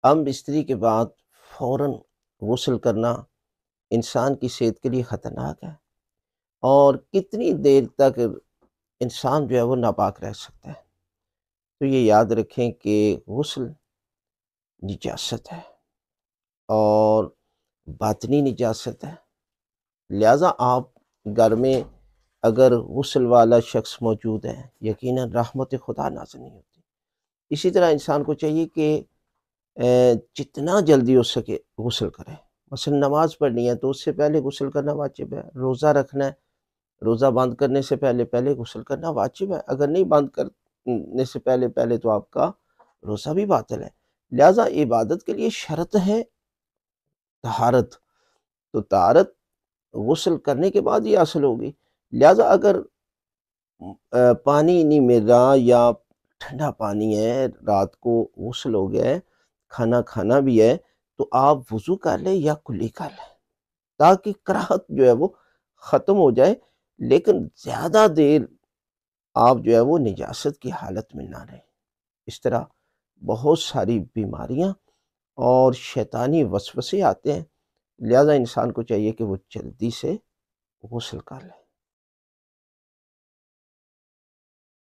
ام بستری کے بعد فوراً غسل کرنا انسان کی صحت کے لیے خطرناک ہے، اور کتنی دیر تک انسان جو ہے وہ ناپاک رہ سکتا ہے۔ تو یہ یاد رکھیں کہ غسل نجاست ہے اور باطنی نجاست ہے، لہٰذا آپ گھر میں اگر غسل والا شخص موجود ہے، یقیناً رحمت خدا نازل نہیں ہوتی۔ اسی طرح انسان کو چاہیے کہ جتنا جلدی ہو سکے غسل کرے۔ مثلا نماز پڑھنی ہے تو اس سے پہلے غسل کرنا واجب ہے، روزہ رکھنا ہے، روزہ بند کرنے سے پہلے غسل کرنا واجب ہے، اگر نہیں بند کرنے سے پہلے تو آپ کا روزہ بھی باطل ہے۔ لہٰذا عبادت کے لیے شرط ہے طہارت، تو طہارت غسل کرنے کے بعد ہی حاصل ہوگی۔ لہٰذا اگر پانی نہیں مل رہا یا ٹھنڈا پانی ہے، رات کو غسل ہو گیا ہے، کھانا کھانا بھی ہے، تو آپ وضو کر لیں یا کلی کر لیں تاکہ کراہت جو ہے وہ ختم ہو جائے، لیکن زیادہ دیر آپ جو ہے وہ نجاست کی حالت میں نہ رہیں۔ اس طرح بہت ساری بیماریاں اور شیطانی وسوسے آتے ہیں، لہذا انسان کو چاہیے کہ وہ جلدی سے غسل کر لے۔